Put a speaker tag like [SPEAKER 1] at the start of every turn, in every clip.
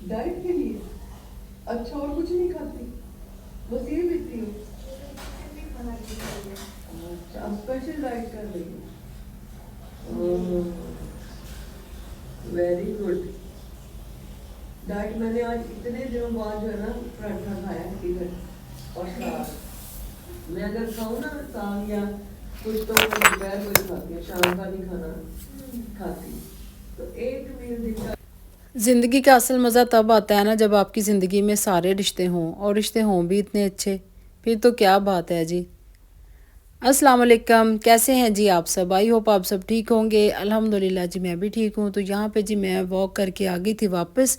[SPEAKER 1] Diet के लिए? अच्छा, और कुछ नहीं खाती? बस ये पीती हो? अच्छा, अब स्पेशल डाइट कर रही हो? Very good. डाइट मैंने आज इतने दिनों बाद जो है ना पराठा खाया इधर और साग। मैं अगर खाऊं ना साग या कुछ तो मैं दोपहर को ही खाती हूँ, शाम का नहीं खाना खाती। तो एक मील दिन का। ज़िंदगी का असल मज़ा तब आता है ना जब आपकी ज़िंदगी में सारे रिश्ते हों और रिश्ते हों भी इतने अच्छे। फिर तो क्या बात है जी। अस्सलाम वालेकुम, कैसे हैं जी आप सब? आई होप आप सब ठीक होंगे। अल्हम्दुलिल्लाह जी मैं भी ठीक हूँ। तो यहाँ पे जी मैं वॉक करके आ गई थी वापस।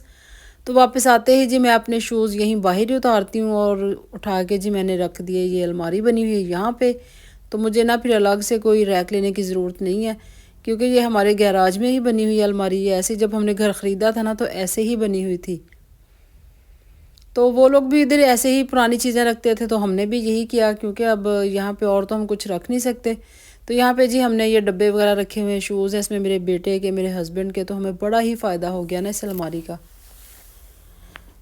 [SPEAKER 1] तो वापस आते ही जी मैं अपने शूज़ यहीं बाहर ही उतारती हूँ और उठा के जी मैंने रख दिए। ये अलमारी बनी हुई है यहाँ पे। तो मुझे ना फिर अलग से कोई रैक लेने की ज़रूरत नहीं है, क्योंकि ये हमारे गैराज में ही बनी हुई अलमारी है। ऐसे जब हमने घर ख़रीदा था ना तो ऐसे ही बनी हुई थी। तो वो लोग भी इधर ऐसे ही पुरानी चीज़ें रखते थे, तो हमने भी यही किया, क्योंकि अब यहाँ पे और तो हम कुछ रख नहीं सकते। तो यहाँ पे जी हमने ये डब्बे वगैरह रखे हुए हैं, शूज़ हैं इसमें मेरे बेटे के, मेरे हस्बैंड के। तो हमें बड़ा ही फ़ायदा हो गया ना इस अलमारी का।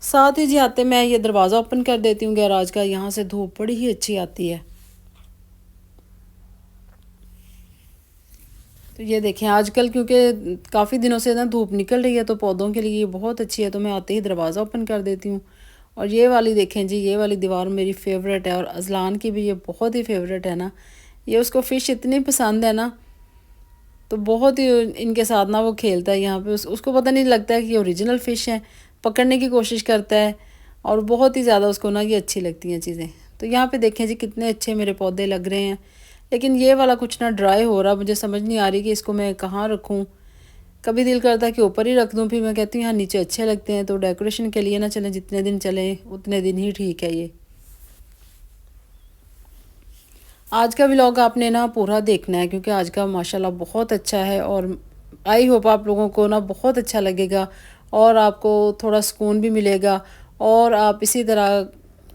[SPEAKER 1] साथ ही जी आते मैं ये दरवाज़ा ओपन कर देती हूँ गैराज का। यहाँ से धूप बड़ी ही अच्छी आती है। तो ये देखें आजकल क्योंकि काफ़ी दिनों से ना धूप निकल रही है, तो पौधों के लिए ये बहुत अच्छी है। तो मैं आते ही दरवाज़ा ओपन कर देती हूँ। और ये वाली देखें जी, ये वाली दीवार मेरी फेवरेट है और अजलान की भी ये बहुत ही फेवरेट है ना। ये उसको फ़िश इतनी पसंद है ना, तो बहुत ही इनके साथ ना वो खेलता है यहाँ पे। उसको पता नहीं लगता है कि ये ओरिजिनल फ़िश है, पकड़ने की कोशिश करता है। और बहुत ही ज़्यादा उसको ना ये अच्छी लगती हैं चीज़ें। तो यहाँ पे देखें जी कितने अच्छे मेरे पौधे लग रहे हैं। लेकिन ये वाला कुछ ना ड्राई हो रहा, मुझे समझ नहीं आ रही कि इसको मैं कहाँ रखूँ। कभी दिल करता है कि ऊपर ही रख दूँ, फिर मैं कहती हूँ यहाँ नीचे अच्छे लगते हैं। तो डेकोरेशन के लिए ना चलें, जितने दिन चलें उतने दिन ही ठीक है ये। आज का व्लॉग आपने ना पूरा देखना है, क्योंकि आज का माशाल्लाह बहुत अच्छा है। और आई होप आप लोगों को ना बहुत अच्छा लगेगा और आपको थोड़ा सुकून भी मिलेगा। और आप इसी तरह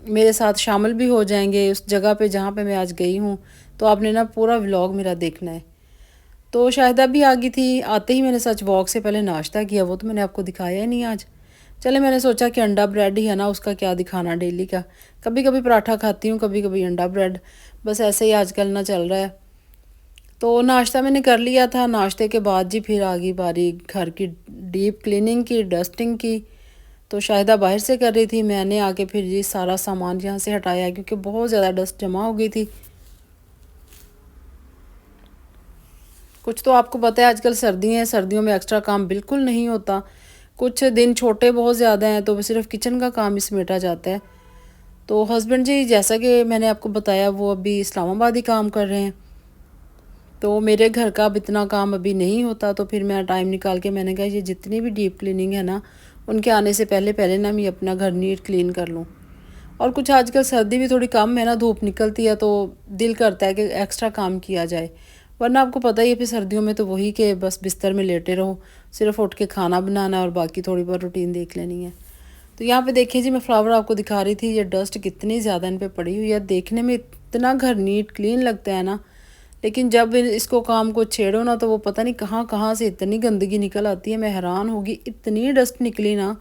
[SPEAKER 1] मेरे साथ शामिल भी हो जाएंगे उस जगह पे जहाँ पे मैं आज गई हूँ। तो आपने ना पूरा व्लॉग मेरा देखना है। तो शाहिदा भी आ गई थी। आते ही मैंने सच वॉक से पहले नाश्ता किया, वो तो मैंने आपको दिखाया ही नहीं आज। चले मैंने सोचा कि अंडा ब्रेड ही है ना, उसका क्या दिखाना डेली का। कभी कभी पराठा खाती हूँ, कभी कभी अंडा ब्रेड, बस ऐसे ही आजकल ना चल रहा है। तो नाश्ता मैंने कर लिया था। नाश्ते के बाद जी फिर आ गई बारी घर की डीप क्लीनिंग की, डस्टिंग की। तो शाहिदा बाहर से कर रही थी, मैंने आके फिर जी सारा सामान यहाँ से हटाया, क्योंकि बहुत ज़्यादा डस्ट जमा हो गई थी। कुछ तो आपको पता है आजकल सर्दी है, सर्दियों में एक्स्ट्रा काम बिल्कुल नहीं होता। कुछ दिन छोटे बहुत ज़्यादा हैं, तो सिर्फ किचन का काम ही समेटा जाता है। तो हस्बैंड जी जैसा कि मैंने आपको बताया, वो अभी इस्लामाबाद ही काम कर रहे हैं। तो मेरे घर का अब इतना काम अभी नहीं होता। तो फिर मैं टाइम निकाल के मैंने कहा ये जितनी भी डीप क्लीनिंग है ना, उनके आने से पहले पहले ना मैं अपना घर नीट क्लीन कर लूँ। और कुछ आजकल सर्दी भी थोड़ी कम है ना, धूप निकलती है, तो दिल करता है कि एक्स्ट्रा काम किया जाए। वरना आपको पता ही है फिर सर्दियों में तो वही कि बस बिस्तर में लेटे रहो, सिर्फ उठ के खाना बनाना और बाकी थोड़ी बहुत रूटीन देख लेनी है। तो यहाँ पे देखिए जी, मैं फ्लावर आपको दिखा रही थी, ये डस्ट कितनी ज़्यादा इन पे पड़ी हुई है। देखने में इतना घर नीट क्लीन लगता है ना, लेकिन जब इसको काम को छेड़ो ना, तो वो पता नहीं कहाँ कहाँ से इतनी गंदगी निकल आती है। मैं हैरान होगी, इतनी डस्ट निकली ना,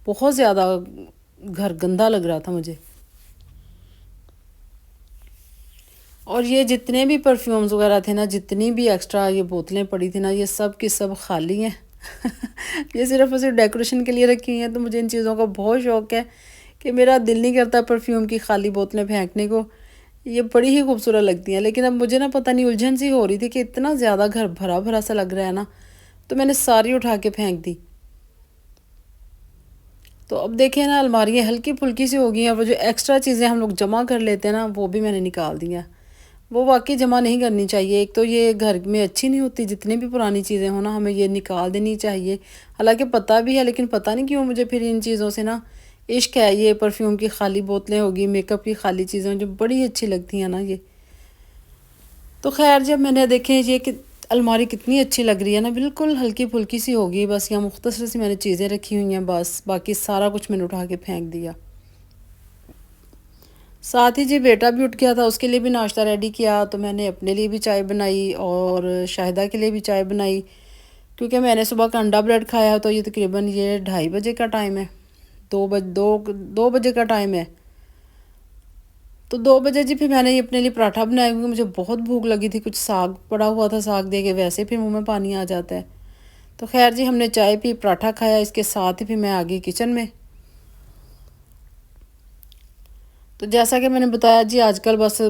[SPEAKER 1] बहुत ज़्यादा घर गंदा लग रहा था मुझे। और ये जितने भी परफ्यूम्स वगैरह थे ना, जितनी भी एक्स्ट्रा ये बोतलें पड़ी थी ना, ये सब की सब खाली हैं। ये सिर्फ और सिर्फ डेकोरेशन के लिए रखी हुई हैं। तो मुझे इन चीज़ों का बहुत शौक़ है कि मेरा दिल नहीं करता परफ्यूम की खाली बोतलें फेंकने को। ये बड़ी ही खूबसूरत लगती हैं। लेकिन अब मुझे ना पता नहीं उलझन सी हो रही थी कि इतना ज़्यादा घर भरा भरा सा लग रहा है ना, तो मैंने सारी उठा के फेंक दी। तो अब देखें ना, अलमारियाँ हल्की फुल्की सी हो गई हैं। वो जो एक्स्ट्रा चीज़ें हम लोग जमा कर लेते हैं ना, वो भी मैंने निकाल दी हैं। वो वाकई जमा नहीं करनी चाहिए। एक तो ये घर में अच्छी नहीं होती, जितनी भी पुरानी चीज़ें हो ना, हमें ये निकाल देनी चाहिए। हालांकि पता भी है, लेकिन पता नहीं क्यों मुझे फिर इन चीज़ों से ना इश्क है। ये परफ्यूम की खाली बोतलें होगी, मेकअप की खाली चीज़ें जो बड़ी अच्छी लगती हैं ना ये। तो खैर जब मैंने देखे ये कि अलमारी कितनी अच्छी लग रही है ना, बिल्कुल हल्की फुल्की सी होगी। बस यहाँ मुख्तसर सी मैंने चीज़ें रखी हुई हैं, बस बाकी सारा कुछ मैंने उठा के फेंक दिया। साथ ही जी बेटा भी उठ गया था, उसके लिए भी नाश्ता रेडी किया। तो मैंने अपने लिए भी चाय बनाई और शाहिदा के लिए भी चाय बनाई, क्योंकि मैंने सुबह का अंडा ब्रेड खाया। तो ये तकरीबन ये 2:30 बजे का टाइम है।
[SPEAKER 2] दो बजे का टाइम है। तो 2 बजे जी फिर मैंने ये अपने लिए पराठा बनाया क्योंकि मुझे बहुत भूख लगी थी। कुछ साग पड़ा हुआ था, साग दे के वैसे फिर मुंह में पानी आ जाता है। तो खैर जी हमने चाय पी, पराठा खाया, इसके साथ ही फिर मैं आ गई किचन में। तो जैसा कि मैंने बताया जी आजकल बस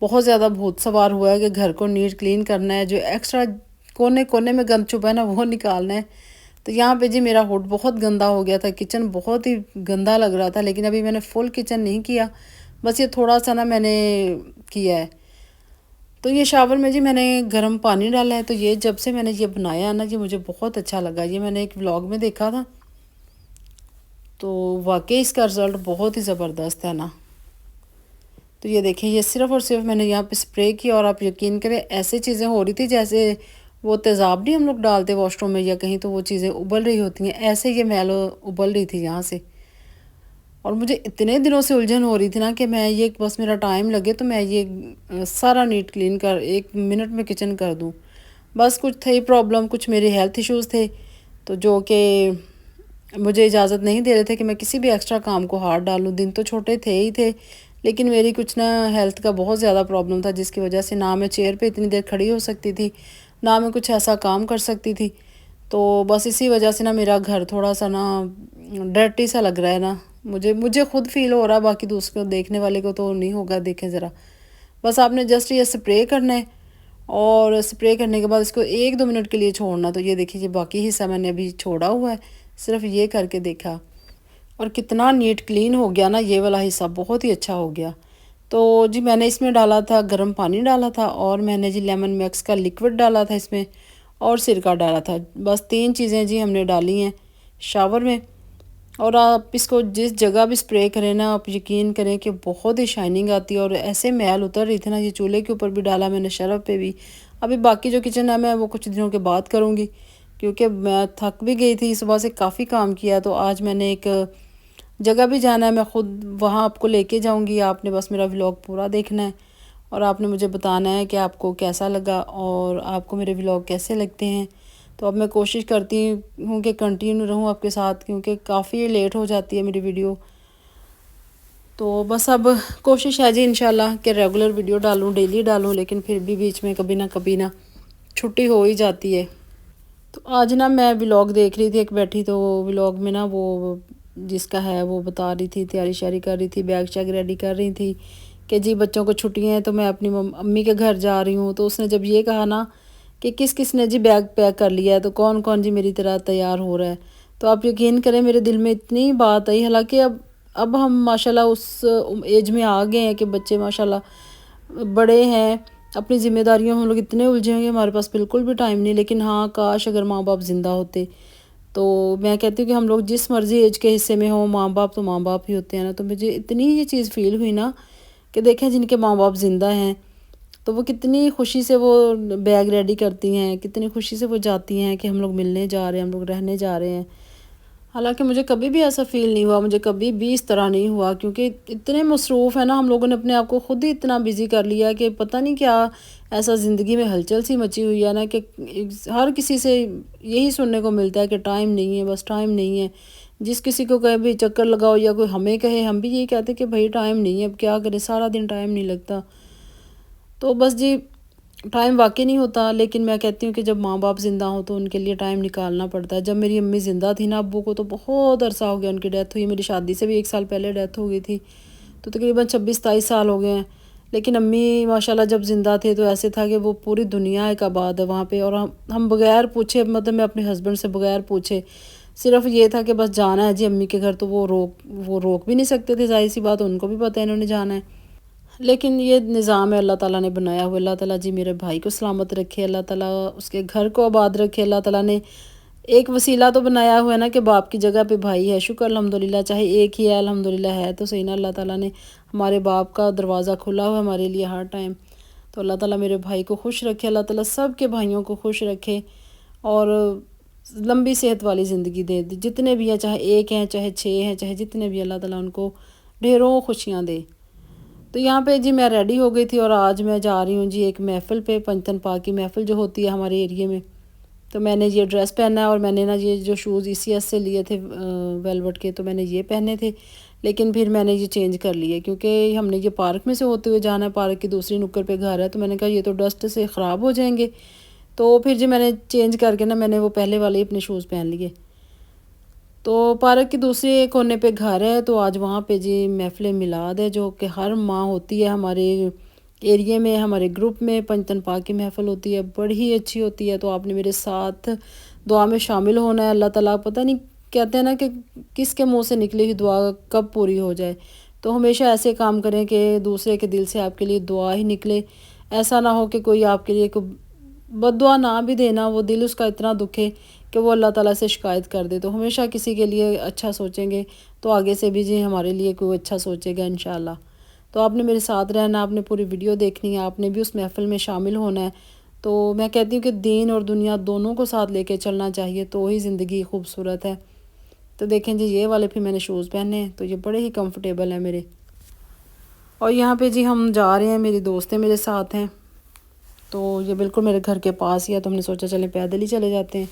[SPEAKER 2] बहुत ज़्यादा भूत सवार हुआ है कि घर को नीट क्लीन करना है, जो एक्स्ट्रा कोने कोने में गंद छुपा है ना वो निकालना है। तो यहाँ पे जी मेरा हुड बहुत गंदा हो गया था, किचन बहुत ही गंदा लग रहा था। लेकिन अभी मैंने फुल किचन नहीं किया, बस ये थोड़ा सा ना मैंने किया है। तो ये शावर में जी मैंने गर्म पानी डाला है। तो ये जब से मैंने ये बनाया ना जी मुझे बहुत अच्छा लगा। ये मैंने एक व्लॉग में देखा था, तो वाकई इसका रिज़ल्ट बहुत ही ज़बरदस्त है ना। तो ये देखें, ये सिर्फ़ और सिर्फ मैंने यहाँ पे स्प्रे किया और आप यकीन करें ऐसी चीज़ें हो रही थी जैसे वो तेज़ाब नहीं हम लोग डालते वॉशरूम में या कहीं, तो वो चीज़ें उबल रही होती हैं, ऐसे ये मैल उबल रही थी यहाँ से। और मुझे इतने दिनों से उलझन हो रही थी ना कि मैं ये बस मेरा टाइम लगे तो मैं ये सारा नीट क्लीन कर 1 मिनट में किचन कर दूँ। बस कुछ थी प्रॉब्लम, कुछ मेरे हेल्थ इश्यूज़ थे, तो जो कि मुझे इजाज़त नहीं दे रहे थे कि मैं किसी भी एक्स्ट्रा काम को हाथ डालूँ। दिन तो छोटे थे ही थे, लेकिन मेरी कुछ ना हेल्थ का बहुत ज़्यादा प्रॉब्लम था, जिसकी वजह से ना मैं चेयर पे इतनी देर खड़ी हो सकती थी, ना मैं कुछ ऐसा काम कर सकती थी। तो बस इसी वजह से ना मेरा घर थोड़ा सा ना डर्टी सा लग रहा है ना। मुझे मुझे खुद फील हो रहा है, बाकी दूसरे को देखने वाले को तो नहीं होगा। देखें ज़रा, बस आपने जस्ट ये स्प्रे करना है और स्प्रे करने के बाद इसको 1-2 मिनट के लिए छोड़ना। तो ये देखिए, ये बाकी हिस्सा मैंने अभी छोड़ा हुआ है, सिर्फ ये करके देखा और कितना नीट क्लीन हो गया ना। ये वाला हिस्सा बहुत ही अच्छा हो गया। तो जी मैंने इसमें डाला था, गर्म पानी डाला था, और मैंने जी लेमन मैक्स का लिक्विड डाला था इसमें, और सिरका डाला था। बस 3 चीज़ें जी हमने डाली हैं शावर में। और आप इसको जिस जगह भी स्प्रे करें ना, आप यकीन करें कि बहुत ही शाइनिंग आती है। और ऐसे मैल उतर रही थी ना, ये चूल्हे के ऊपर भी डाला मैंने, शरफ पे भी। अभी बाकी जो किचन है मैं वो कुछ दिनों के बाद करूँगी, क्योंकि मैं थक भी गई थी, सुबह से काफ़ी काम किया। तो आज मैंने एक जगह भी जाना है, मैं ख़ुद वहाँ आपको लेके जाऊँगी। आपने बस मेरा व्लॉग पूरा देखना है और आपने मुझे बताना है कि आपको कैसा लगा और आपको मेरे व्लॉग कैसे लगते हैं। तो अब मैं कोशिश करती हूँ कि कंटिन्यू रहूँ आपके साथ, क्योंकि काफ़ी लेट हो जाती है मेरी वीडियो। तो बस अब कोशिश है जी इंशाल्लाह कि रेगुलर वीडियो डालूँ, डेली डालूँ, लेकिन फिर भी बीच में कभी ना छुट्टी हो ही जाती है। तो आज ना मैं व्लॉग देख रही थी एक बैठी, तो व्लॉग में ना वो जिसका है वो बता रही थी, तैयारी शारी कर रही थी, बैग शैग रेडी कर रही थी कि जी बच्चों को छुट्टियां हैं तो मैं अपनी अम्मी के घर जा रही हूँ। तो उसने जब ये कहा ना कि किस किस ने जी बैग पैक कर लिया है, तो कौन कौन जी मेरी तरह तैयार हो रहा है, तो आप यकीन करें मेरे दिल में इतनी बात आई। हालांकि अब हम माशाल्लाह उस एज में आ गए हैं कि बच्चे माशाल्लाह बड़े हैं, अपनी ज़िम्मेदारियों में हम लोग इतने उलझे होंगे, हमारे पास बिल्कुल भी टाइम नहीं। लेकिन हाँ, काश अगर माँ बाप ज़िंदा होते। तो मैं कहती हूँ कि हम लोग जिस मर्ज़ी एज के हिस्से में हों, माँ बाप तो माँ बाप ही होते हैं ना। तो मुझे इतनी ये चीज़ फ़ील हुई ना कि देखें जिनके माँ बाप ज़िंदा हैं तो वो कितनी खुशी से वो बैग रेडी करती हैं, कितनी खुशी से वो जाती हैं कि हम लोग मिलने जा रहे हैं, हम लोग रहने जा रहे हैं। हालांकि मुझे कभी भी ऐसा फ़ील नहीं हुआ, मुझे कभी भी इस तरह नहीं हुआ, क्योंकि इतने मसरूफ़ है ना हम लोगों ने अपने आप को खुद ही इतना बिज़ी कर लिया कि पता नहीं क्या ऐसा ज़िंदगी में हलचल सी मची हुई है ना कि हर किसी से यही सुनने को मिलता है कि टाइम नहीं है, बस टाइम नहीं है। जिस किसी को कहे भी चक्कर लगाओ या कोई हमें कहे, हम भी यही कहते कि भाई टाइम नहीं है, अब क्या करें, सारा दिन टाइम नहीं लगता। तो बस जी टाइम वाकई नहीं होता। लेकिन मैं कहती हूँ कि जब माँ बाप ज़िंदा हो तो उनके लिए टाइम निकालना पड़ता है। जब मेरी अम्मी ज़िंदा थी ना, अब्बू को तो बहुत अरसा हो गया, उनकी डेथ हुई, मेरी शादी से भी 1 साल पहले डेथ हो गई थी। तो तकरीबन 26-27 साल हो गए हैं। लेकिन अम्मी माशाल्लाह जब ज़िंदा थे तो ऐसे था कि वो पूरी दुनिया एक आबाद है वहाँ पे। और हम बगैर पूछे, मतलब मैं अपने हस्बैंड से बगैर पूछे, सिर्फ ये था कि बस जाना है जी अम्मी के घर, तो वो रोक भी नहीं सकते थे, जाहिर सी बात, उनको भी पता है इन्होंने जाना है। लेकिन ये निज़ाम है अल्लाह ताला ने बनाया हुआ। अल्लाह ताला जी मेरे भाई को सलामत रखे, अल्लाह ताला उसके घर को आबाद रखे। अल्लाह ताला ने एक वसीला तो बनाया हुआ है ना कि बाप की जगह पे भाई है। शुक्र अल्हम्दुलिल्लाह, चाहे एक ही है, अल्हम्दुलिल्लाह है तो सही ना। अल्लाह ताला ने हमारे बाप का दरवाज़ा खुला हुआ है हमारे लिए हर टाइम। तो अल्लाह ताला मेरे भाई को खुश रखे, अल्लाह ताला सब के भाइयों को खुश रखे और लंबी सेहत वाली ज़िंदगी दे। जितने भी हैं, चाहे एक हैं, चाहे 6 हैं, चाहे जितने भी, अल्लाह ताला उनको ढेरों खुशियाँ दे। तो यहाँ पे जी मैं रेडी हो गई थी और आज मैं जा रही हूँ जी एक महफ़िल पे, पंचतन पाक की महफ़िल जो होती है हमारे एरिए में। तो मैंने ये ड्रेस पहना है और मैंने ना ये जो शूज़ ECS से लिए थे वेलवेट के, तो मैंने ये पहने थे, लेकिन फिर मैंने ये चेंज कर लिए क्योंकि हमने ये पार्क में से होते हुए जाना है, पार्क की दूसरी नुक्कड़ पे घर है, तो मैंने कहा ये तो डस्ट से ख़राब हो जाएंगे। तो फिर जी मैंने चेंज करके ना मैंने वो पहले वाले ही अपने शूज़ पहन लिए। तो पार्क की दूसरे कोने पे घर है, तो आज वहाँ पे जी महफ़िल मिलाद है जो कि हर माह होती है हमारे एरिया में, हमारे ग्रुप में पंजतन पाक की महफ़िल होती है, बड़ी ही अच्छी होती है। तो आपने मेरे साथ दुआ में शामिल होना है। अल्लाह ताला पता नहीं कहते हैं ना कि किसके मुंह से निकली हुई दुआ कब पूरी हो जाए, तो हमेशा ऐसे काम करें कि दूसरे के दिल से आपके लिए दुआ ही निकले। ऐसा ना हो कि कोई आपके लिए कोई बद्दुआ ना भी देना, वो दिल उसका इतना दुखे कि वो अल्लाह ताला से शिकायत कर दे। तो हमेशा किसी के लिए अच्छा सोचेंगे तो आगे से भी जी हमारे लिए कोई अच्छा सोचेगा इंशाल्लाह। तो आपने मेरे साथ रहना, आपने पूरी वीडियो देखनी है, आपने भी उस महफ़िल में शामिल होना है। तो मैं कहती हूँ कि दीन और दुनिया दोनों को साथ लेके चलना चाहिए, तो ही ज़िंदगी खूबसूरत है। तो देखें जी ये वाले फिर मैंने शूज़ पहने हैं, तो ये बड़े ही कंफर्टेबल हैं मेरे। और यहाँ पे जी हम जा रहे हैं, मेरी दोस्तें मेरे साथ हैं, तो ये बिल्कुल मेरे घर के पास ही है, तो हमने सोचा चलें पैदल ही चले जाते हैं।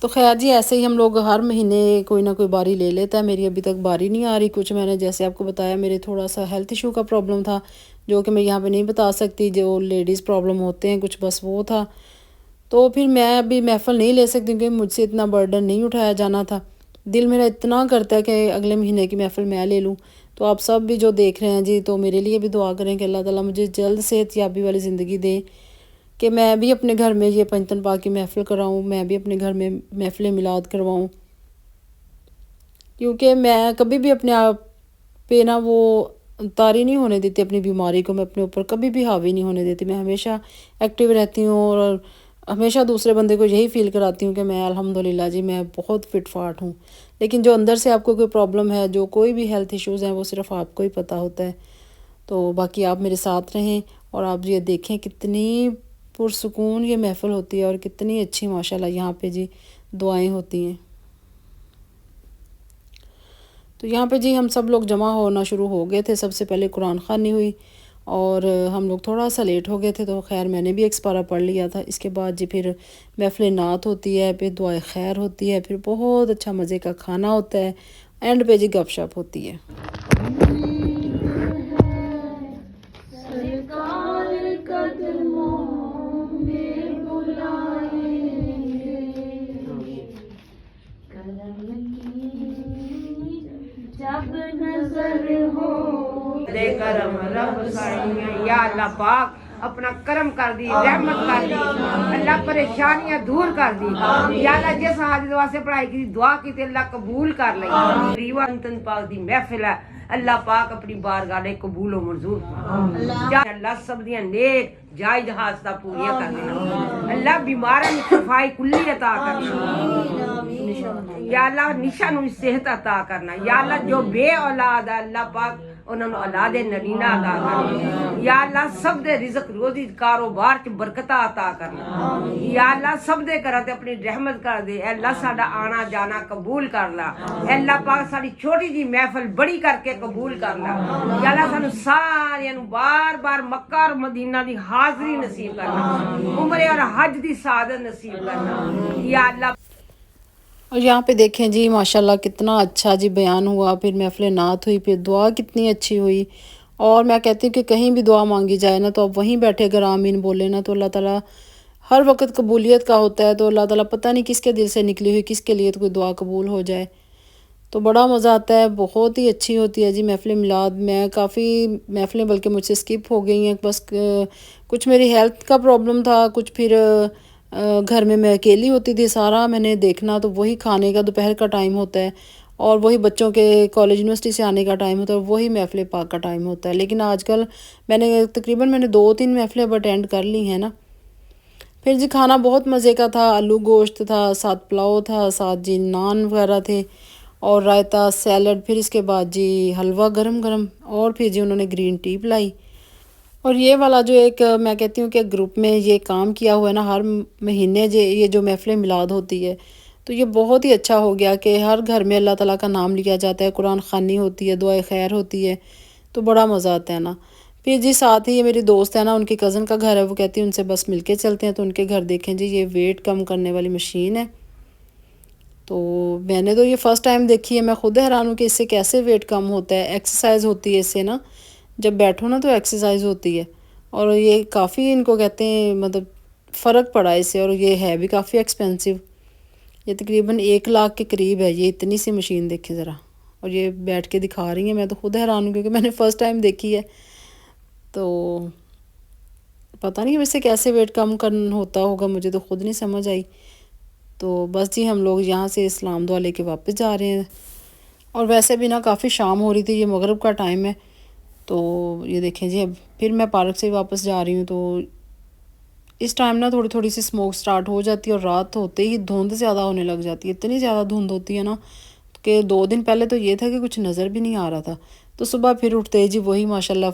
[SPEAKER 2] तो खैर जी ऐसे ही हम लोग हर महीने कोई ना कोई बारी ले लेता है। मेरी अभी तक बारी नहीं आ रही। कुछ मैंने जैसे आपको बताया मेरे थोड़ा सा हेल्थ इशू का प्रॉब्लम था, जो कि मैं यहाँ पे नहीं बता सकती, जो लेडीज़ प्रॉब्लम होते हैं कुछ, बस वो था। तो फिर मैं अभी महफ़िल नहीं ले सकती क्योंकि मुझसे इतना बर्डन नहीं उठाया जाना था। दिल मेरा इतना करता है कि अगले महीने की महफ़िल मैं ले लूँ। तो आप सब भी जो देख रहे हैं जी, तो मेरे लिए भी दुआ करें कि अल्लाह ताला मुझे जल्द सेहतयाबी वाली ज़िंदगी दे कि मैं भी अपने घर में ये पंजतन पाक की महफ़िल कराऊँ, मैं भी अपने घर में महफ़िल मिलाद करवाऊँ। क्योंकि मैं कभी भी अपने आप पे ना वो तारी नहीं होने देती, अपनी बीमारी को मैं अपने ऊपर कभी भी हावी नहीं होने देती। मैं हमेशा एक्टिव रहती हूँ और हमेशा दूसरे बंदे को यही फ़ील कराती हूँ कि मैं अल्हम्दुलिल्लाह जी मैं बहुत फ़िट फाट हूँ। लेकिन जो अंदर से आपको कोई प्रॉब्लम है, जो कोई भी हेल्थ इश्यूज़ हैं, वो सिर्फ़ आपको ही पता होता है। तो बाकी आप मेरे साथ रहें और आप ये देखें कितनी पुरसुकून ये महफ़िल होती है और कितनी अच्छी माशाल्लाह यहाँ पे जी दुआएं होती हैं। तो यहाँ पे जी हम सब लोग जमा होना शुरू हो गए थे। सबसे पहले कुरान ख़वानी हुई और हम लोग थोड़ा सा लेट हो गए थे, तो खैर मैंने भी एक पारा पढ़ लिया था। इसके बाद जी फिर महफ़िल नात होती है, फिर दुआए खैर होती है, फिर बहुत अच्छा मज़े का खाना होता है, एंड पे जी गपशप होती है।
[SPEAKER 3] जब नजर हो दे करम रब साईं या अल्लाह पाक अपना करम कर दी, रहमत कर दी, अल्लाह परेशानियां दूर कर दी। या अल्लाह जिस हाजिर वास्ते पढ़ाई की दुआ की अल्लाह कबूल कर ली। रीवा पंजतन पाक दी महफिल है, अल्लाह पाक अपनी बारगाह में कबूल और मंजूर फरमाए। अल्लाह सब दियां नेक जायज हासता पूरियां कर देना। अल्लाह बीमारां दी सफाई कुल्ली अता करना। या अल्लाह निशा नूं सेहत अता करना। या अल्लाह जो बे औलाद है अल्लाह पाक उन्होंने औलाद नरीना अता करना। या अल्लाह सब दे रिज़्क रोजी कारोबार च बरकता अता करना। या अल्लाह सब दे घर ते अपनी रहमत कर दे। अल्लाह साडा आना जाना कबूल कर ला। अल्लाह पाक साडी छोटी जी महफिल बड़ी करके कबूल कर ला। या अल्लाह सानू सारियां नू बार बार मक्का और मदीना दी हाज़री नसीब करना, उम्रे और हज दी सादत नसीब करना। या अल्लाह।
[SPEAKER 2] और यहाँ पे देखें जी माशाल्लाह कितना अच्छा जी बयान हुआ, फिर महफ़िल नात हुई, फिर दुआ कितनी अच्छी हुई। और मैं कहती हूँ कि कहीं भी दुआ मांगी जाए ना, तो आप वहीं बैठे अगर आमीन बोले ना, तो अल्लाह ताला हर वक्त कबूलियत का होता है। तो अल्लाह ताला पता नहीं किसके दिल से निकली हुई किसके लिए तो कोई दुआ कबूल हो जाए, तो बड़ा मज़ा आता है। बहुत ही अच्छी होती है जी महफ़िल मिलाद। मैं काफ़ी महफ़िलें बल्कि मुझसे स्किप हो गई हैं, बस कुछ मेरी हेल्थ का प्रॉब्लम था, कुछ फिर घर में मैं अकेली होती थी, सारा मैंने देखना, तो वही खाने का दोपहर का टाइम होता है और वही बच्चों के कॉलेज यूनिवर्सिटी से आने का टाइम होता है और वही महफ़िल पाक का टाइम होता है। लेकिन आजकल मैंने 2-3 महफ़िलें अब अटेंड कर ली हैं ना। फिर जी खाना बहुत मज़े का था, आलू गोश्त था, साथ पुलाव था, साथ जी नान वगैरह थे और रायता सैलड। फिर इसके बाद जी हलवा गरम गरम और फिर जी उन्होंने ग्रीन टी पिलाई। और ये वाला जो एक मैं कहती हूँ कि ग्रुप में ये काम किया हुआ है ना, हर महीने ये जो महफ़िल मिलाद होती है, तो ये बहुत ही अच्छा हो गया कि हर घर में अल्लाह ताला का नाम लिया जाता है, कुरान ख़वानी होती है, दुआ खैर होती है, तो बड़ा मज़ा आता है ना। फिर जी साथ ही ये मेरी दोस्त है ना, उनकी कज़न का घर है, वो कहती है उनसे बस मिलके चलते हैं। तो उनके घर देखें जी, ये वेट कम करने वाली मशीन है। तो मैंने तो ये फ़र्स्ट टाइम देखी है, मैं खुद हैरान हूँ कि इससे कैसे वेट कम होता है। एक्सरसाइज होती है इससे ना, जब बैठो ना तो एक्सरसाइज होती है। और ये काफ़ी इनको कहते हैं मतलब फ़र्क पड़ा है इससे, और ये है भी काफ़ी एक्सपेंसिव। ये तकरीबन 1 लाख के करीब है ये इतनी सी मशीन, देखे ज़रा। और ये बैठ के दिखा रही है, मैं तो खुद हैरान हूँ क्योंकि मैंने फ़र्स्ट टाइम देखी है। तो पता नहीं इससे कैसे वेट कम करना होता होगा, मुझे तो खुद नहीं समझ आई। तो बस जी हम लोग यहाँ से इस्लाम दुआ लेके वापस जा रहे हैं। और वैसे भी ना काफ़ी शाम हो रही थी, ये मगरिब का टाइम है। तो ये देखें जी, अब फिर मैं पार्क से वापस जा रही हूँ। तो इस टाइम ना थोड़ी थोड़ी सी स्मोक स्टार्ट हो जाती है, और रात होते ही धुंध ज़्यादा होने लग जाती है। इतनी ज़्यादा धुंध होती है ना कि 2 दिन पहले तो ये था कि कुछ नज़र भी नहीं आ रहा था। तो सुबह फिर उठते ही जी वही माशाल्लाह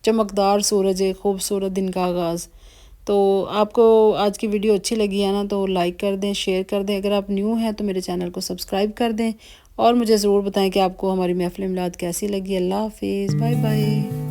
[SPEAKER 2] चमकदार सूरज है, खूबसूरत दिन का आगाज़। तो आपको आज की वीडियो अच्छी लगी है ना, तो लाइक कर दें, शेयर कर दें। अगर आप न्यू हैं तो मेरे चैनल को सब्सक्राइब कर दें, और मुझे ज़रूर बताएं कि आपको हमारी महफ़िल मिलाद कैसी लगी। अल्लाह हाफिज़, बाय बाय।